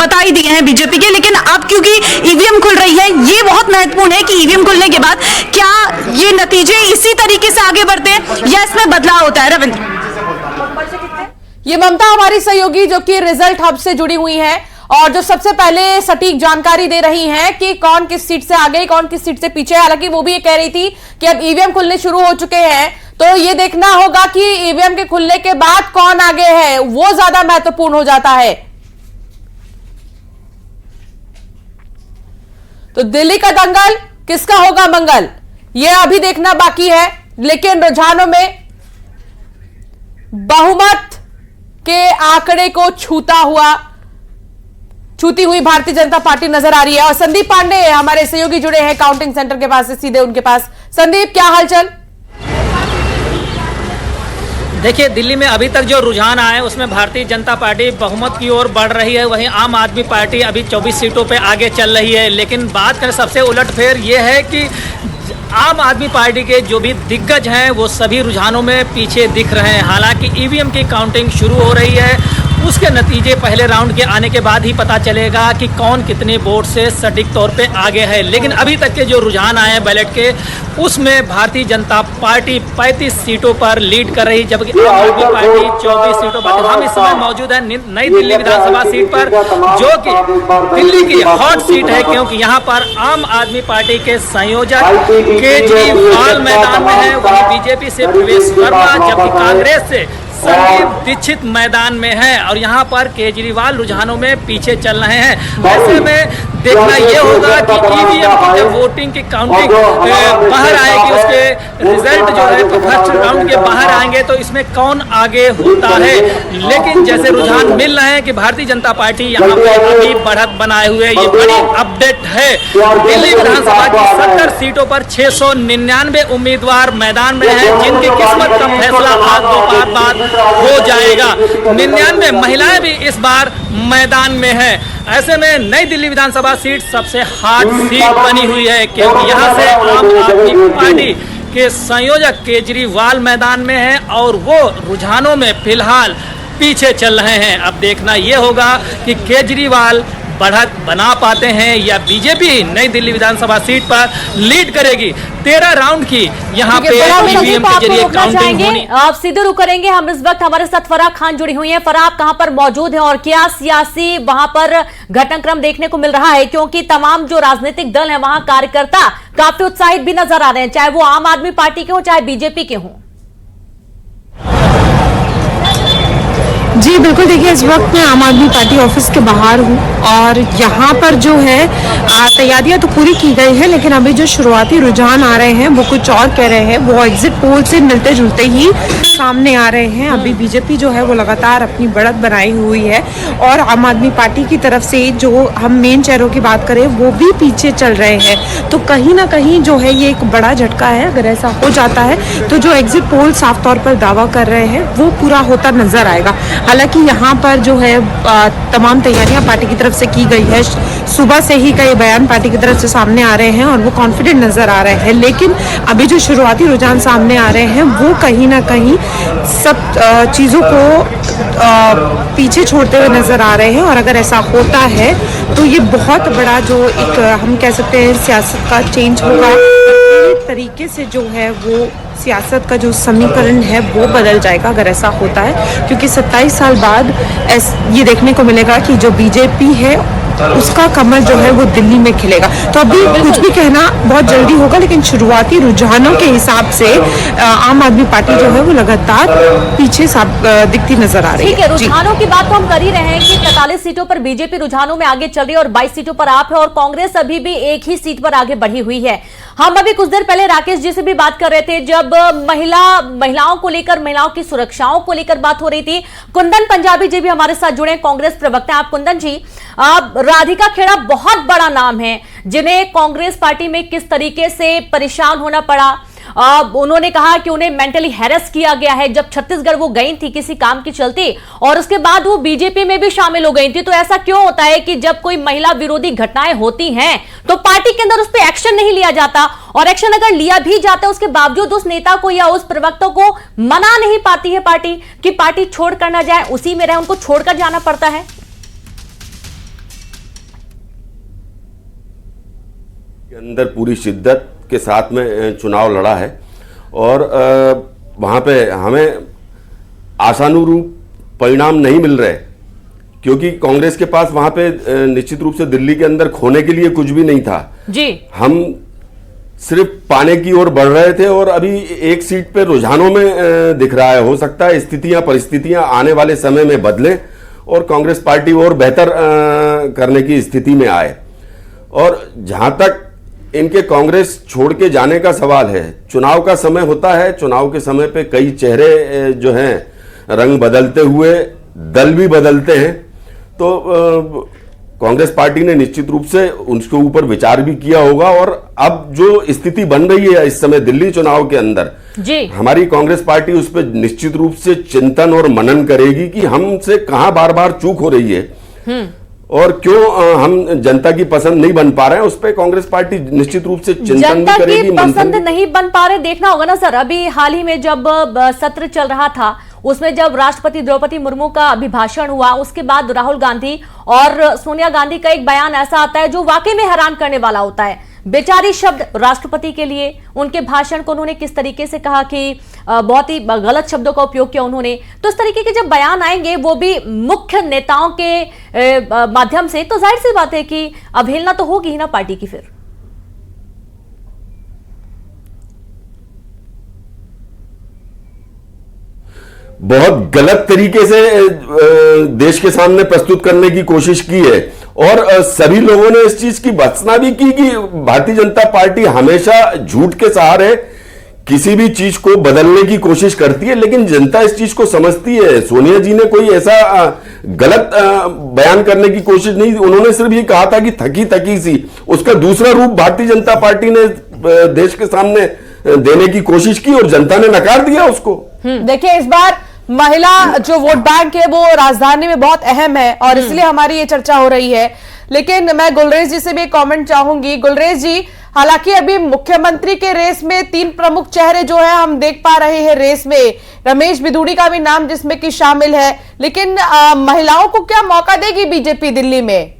बता ही दिए हैं बीजेपी के, लेकिन अब क्योंकि ईवीएम खुल रही है, ये बहुत महत्वपूर्ण है कि ईवीएम खुलने के बाद क्या ये नतीजे इसी तरीके से आगे बढ़ते हैं या इसमें बदलाव होता है? रविंद्र, ये ममता हमारी सहयोगी जो कि रिजल्ट हब से जुड़ी हुई है और जो सबसे पहले सटीक जानकारी दे रही हैं कि कौन किस सीट से आगे कौन किस सीट से पीछे। हालांकि वो भी ये कह रही थी कि अब ईवीएम खुलने शुरू हो चुके हैं, तो ये देखना होगा कि ईवीएम के खुलने के बाद कौन आगे है, वो ज्यादा महत्वपूर्ण हो जाता है। तो दिल्ली का दंगल किसका होगा मंगल, ये अभी देखना बाकी है। लेकिन रुझानों में बहुमत के आंकड़े को छूती हुई भारतीय जनता पार्टी नजर आ रही है। और संदीप पांडे हमारे सहयोगी जुड़े हैं काउंटिंग सेंटर के पास से, सीधे उनके पास। संदीप, क्या हालचाल? देखिए, दिल्ली में अभी तक जो रुझान आया है उसमें भारतीय जनता पार्टी बहुमत की ओर बढ़ रही है, वहीं आम आदमी पार्टी अभी 24 सीटों पे आगे चल रही है। लेकिन बात करें सबसे उलटफेर ये है कि आम आदमी पार्टी के जो भी दिग्गज हैं वो सभी रुझानों में पीछे दिख रहे हैं। हालांकि ईवीएम की काउंटिंग शुरू हो रही है, उसके नतीजे पहले राउंड के आने के बाद ही पता चलेगा कि कौन कितने वोट से सटीक तौर पे आगे है। लेकिन अभी तक के जो रुझान आए हैं बैलेट के, उसमें भारतीय जनता पार्टी 35 सीटों पर लीड कर रही, जबकि आम आदमी पार्टी 24 सीटों पर। हम इस समय मौजूद हैं नई दिल्ली विधानसभा सीट पर, जो कि दिल्ली की हॉट सीट है, क्योंकि यहाँ पर आम आदमी पार्टी के संयोजक केजरीवाल मैदान में है, वहीं बीजेपी से प्रवेश वर्मा, जबकि कांग्रेस से संदीप दीक्षित मैदान में है। और यहाँ पर केजरीवाल रुझानों में पीछे चल रहे हैं। ऐसे में देखना ये होगा कि ईवीएम की जब वोटिंग की काउंटिंग बाहर आएगी, उसके रिजल्ट जो है तो फर्स्ट राउंड के बाहर आएंगे, तो इसमें कौन आगे होता है। लेकिन जैसे रुझान मिल रहे हैं कि भारतीय जनता पार्टी यहाँ पे अभी बढ़त बनाए हुए, ये बड़ी अपडेट है। दिल्ली विधानसभा की 70 सीटों पर 699 उम्मीदवार मैदान में हैं, जिनकी किस्मत का फैसला आज दोपहर बाद हो जाएगा। 99 महिलाएं भी इस बार मैदान में है। ऐसे में नई दिल्ली विधानसभा सीट सबसे हॉट सीट बनी हुई है, क्योंकि यहां से आम आदमी पार्टी के संयोजक केजरीवाल मैदान में हैं और वो रुझानों में फिलहाल पीछे चल रहे हैं। अब देखना यह होगा कि केजरीवाल बढ़त बना पाते हैं या बीजेपी नई दिल्ली विधानसभा सीट पर लीड करेगी। 13 राउंड की यहाँ पे ईवीएम के जरिए काउंटिंग होनी। आप सीधे रुक करेंगे। हम इस वक्त हमारे साथ फराह खान जुड़ी हुई हैं। फराह, आप कहां पर मौजूद हैं और क्या सियासी वहां पर घटनाक्रम देखने को मिल रहा है? क्योंकि तमाम जो राजनीतिक दल है वहां कार्यकर्ता काफी उत्साहित भी नजर आ रहे हैं, चाहे वो आम आदमी पार्टी के हो चाहे बीजेपी के हों। जी बिल्कुल, देखिए इस वक्त मैं आम आदमी पार्टी ऑफिस के बाहर हूँ और यहाँ पर जो है तैयारियां तो पूरी की गई है, लेकिन अभी जो शुरुआती रुझान आ रहे हैं वो कुछ और कह रहे हैं। वो एग्जिट पोल से मिलते जुलते ही सामने आ रहे हैं। अभी बीजेपी जो है वो लगातार अपनी बढ़त बनाई हुई है और आम आदमी पार्टी की तरफ से जो हम मेन चेहरों की बात करें वो भी पीछे चल रहे हैं। तो कहीं ना कहीं जो है ये एक बड़ा झटका है। अगर ऐसा हो जाता है तो जो एग्जिट पोल साफ तौर पर दावा कर रहे हैं वो पूरा होता नजर आएगा। हालांकि यहाँ पर जो है तमाम तैयारियां पार्टी की तरफ से की गई है। सुबह से ही कई बयान पार्टी की तरफ से सामने आ रहे हैं और वो कॉन्फिडेंट नजर आ रहे हैं, लेकिन अभी जो शुरुआती रुझान सामने आ रहे हैं वो कहीं ना कहीं सब चीज़ों को पीछे छोड़ते हुए नजर आ रहे हैं। और अगर ऐसा होता है तो ये बहुत बड़ा जो एक हम कह सकते हैं सियासत का चेंज होगा। तरीके से जो है वो सियासत का जो समीकरण है वो बदल जाएगा अगर ऐसा होता है, क्योंकि 27 साल बाद ये देखने को मिलेगा कि जो बीजेपी है उसका कमल जो है वो दिल्ली में खिलेगा। तो अभी कुछ भी कहना बहुत जल्दी होगा, लेकिन शुरुआती रुझानों के हिसाब से आम आदमी पार्टी जो है वो लगातार पीछे दिखती नजर आ रही है। ठीक है, रुझानों की बात तो हम कर ही रहे हैं कि 43 सीटों पर बीजेपी रुझानों में आगे चल रही है और 22 सीटों पर आप है और कांग्रेस अभी भी एक ही सीट पर आगे बढ़ी हुई है। हम अभी कुछ देर पहले राकेश जी से भी बात कर रहे थे, जब महिलाओं को लेकर, महिलाओं की सुरक्षाओं को लेकर बात हो रही थी। कुंदन पंजाबी जी भी हमारे साथ जुड़े, कांग्रेस प्रवक्ता। आप कुंदन जी, राधिका खेड़ा बहुत बड़ा नाम है जिन्हें कांग्रेस पार्टी में किस तरीके से परेशान होना पड़ा। उन्होंने कहा कि उन्हें मेंटली हैरेस किया गया है जब छत्तीसगढ़ वो गई थी किसी काम की चलती, और उसके बाद वो बीजेपी में भी शामिल हो गई थी। तो ऐसा क्यों होता है कि जब कोई महिला विरोधी घटनाएं होती हैं तो पार्टी के अंदर उस पर एक्शन नहीं लिया जाता, और एक्शन अगर लिया भी जाता है उसके बावजूद उस नेता को या उस प्रवक्ता को मना नहीं पाती है पार्टी कि पार्टी छोड़कर ना जाए, उसी में रहे, उनको छोड़कर जाना पड़ता है? के अंदर पूरी शिद्दत के साथ में चुनाव लड़ा है और वहाँ पे हमें आशानुरूप परिणाम नहीं मिल रहे, क्योंकि कांग्रेस के पास वहाँ पे निश्चित रूप से दिल्ली के अंदर खोने के लिए कुछ भी नहीं था जी। हम सिर्फ पाने की ओर बढ़ रहे थे और अभी एक सीट पे रुझानों में दिख रहा है। हो सकता है स्थितियां परिस्थितियां आने वाले समय में बदलें और कांग्रेस पार्टी और बेहतर करने की स्थिति में आए। और जहां तक इनके कांग्रेस छोड़ के जाने का सवाल है, चुनाव का समय होता है, चुनाव के समय पे कई चेहरे जो हैं रंग बदलते हुए दल भी बदलते हैं, तो कांग्रेस पार्टी ने निश्चित रूप से उनके ऊपर विचार भी किया होगा। और अब जो स्थिति बन रही है इस समय दिल्ली चुनाव के अंदर जी, हमारी कांग्रेस पार्टी उस पर निश्चित रूप से चिंतन और मनन करेगी कि हमसे कहां बार बार चूक हो रही है और क्यों हम जनता की पसंद नहीं बन पा रहे हैं। उस पर कांग्रेस पार्टी निश्चित रूप से चिंतन जनता भी करेगी, की मंथन पसंद भी। नहीं बन पा रहे, देखना होगा ना सर। अभी हाल ही में जब सत्र चल रहा था, उसमें जब राष्ट्रपति द्रौपदी मुर्मू का अभिभाषण हुआ, उसके बाद राहुल गांधी और सोनिया गांधी का एक बयान ऐसा आता है जो वाकई में हैरान करने वाला होता है। बेचारी शब्द राष्ट्रपति के लिए, उनके भाषण को उन्होंने किस तरीके से कहा कि बहुत ही गलत शब्दों का उपयोग किया उन्होंने। तो इस तरीके के जब बयान आएंगे वो भी मुख्य नेताओं के माध्यम से, तो जाहिर सी बात है कि अवहेलना तो होगी ही ना पार्टी की। फिर बहुत गलत तरीके से देश के सामने प्रस्तुत करने की कोशिश की है और सभी लोगों ने इस चीज की भर्त्सना भी की कि भारतीय जनता पार्टी हमेशा झूठ के सहारे किसी भी चीज को बदलने की कोशिश करती है, लेकिन जनता इस चीज को समझती है। सोनिया जी ने कोई ऐसा गलत बयान करने की कोशिश नहीं, उन्होंने सिर्फ ये कहा था कि थकी थकी सी, उसका दूसरा रूप भारतीय जनता पार्टी ने देश के सामने देने की कोशिश की और जनता ने नकार दिया उसको। देखिए, इस बार महिला जो वोट बैंक है वो राजधानी में बहुत अहम है और इसलिए हमारी ये चर्चा हो रही है। लेकिन मैं गुलरेज जी से भी एक कमेंट चाहूंगी। गुलरेज जी, हालांकि अभी मुख्यमंत्री के रेस में 3 प्रमुख चेहरे जो है हम देख पा रहे हैं रेस में, रमेश बिधूड़ी का भी नाम जिसमें कि शामिल है, लेकिन महिलाओं को क्या मौका देगी बीजेपी दिल्ली में?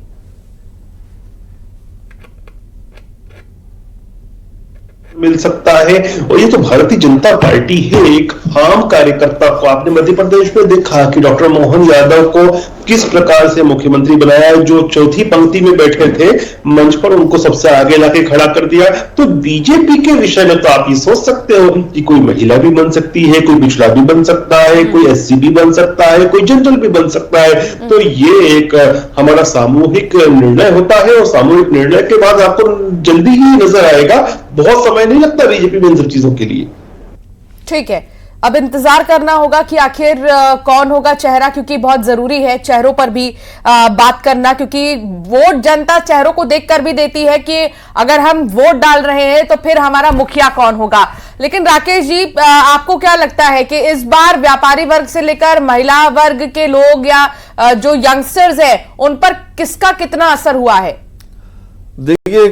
मिल सकता है। और ये तो भारतीय जनता पार्टी है, एक आम कार्यकर्ता को आपने मध्य प्रदेश में देखा कि डॉक्टर मोहन यादव को किस प्रकार से मुख्यमंत्री बनाया, जो चौथी पंक्ति में बैठे थे मंच पर उनको सबसे आगे लाके खड़ा कर दिया। तो बीजेपी के विषय में तो आप ये सोच सकते हो कि कोई महिला भी बन सकती है, कोई पिछड़ा भी बन सकता है, कोई एससी भी बन सकता है, कोई जनरल भी बन सकता है। तो ये एक हमारा सामूहिक निर्णय होता है और सामूहिक निर्णय के बाद आपको जल्दी ही नजर आएगा, बहुत समय नहीं लगता बीजेपी में इन सब चीजों के लिए। ठीक है, अब इंतजार करना होगा कि आखिर कौन होगा चेहरा, क्योंकि बहुत जरूरी है चेहरों पर भी बात करना, क्योंकि वोट जनता चेहरों को देखकर भी देती है कि अगर हम वोट डाल रहे हैं तो फिर हमारा मुखिया कौन होगा। लेकिन राकेश जी, आपको क्या लगता है कि इस बार व्यापारी वर्ग से लेकर महिला वर्ग के लोग या जो यंगस्टर्स है उन पर किसका कितना असर हुआ है? देखिए,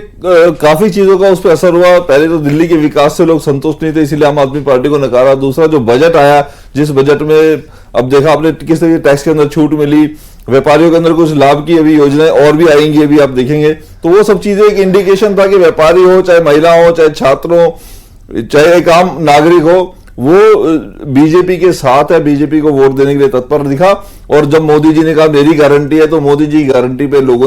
काफी चीजों का उस पर असर हुआ। पहले तो दिल्ली के विकास से लोग संतुष्ट नहीं थे, इसीलिए आम आदमी पार्टी को नकारा। दूसरा, जो बजट आया, जिस बजट में अब देखा आपने किस तरह टैक्स के अंदर छूट मिली, व्यापारियों के अंदर कुछ लाभ की अभी योजनाएं और भी आएंगी, अभी आप देखेंगे। तो वो सब चीजें एक इंडिकेशन था कि व्यापारी हो, चाहे महिला हो, चाहे छात्र हो, चाहे एक आम नागरिक हो, वो बीजेपी के साथ है, बीजेपी को वोट देने के लिए तत्पर दिखा। और जब मोदी जी ने कहा मेरी गारंटी है, तो मोदी जी की गारंटी पे लोगों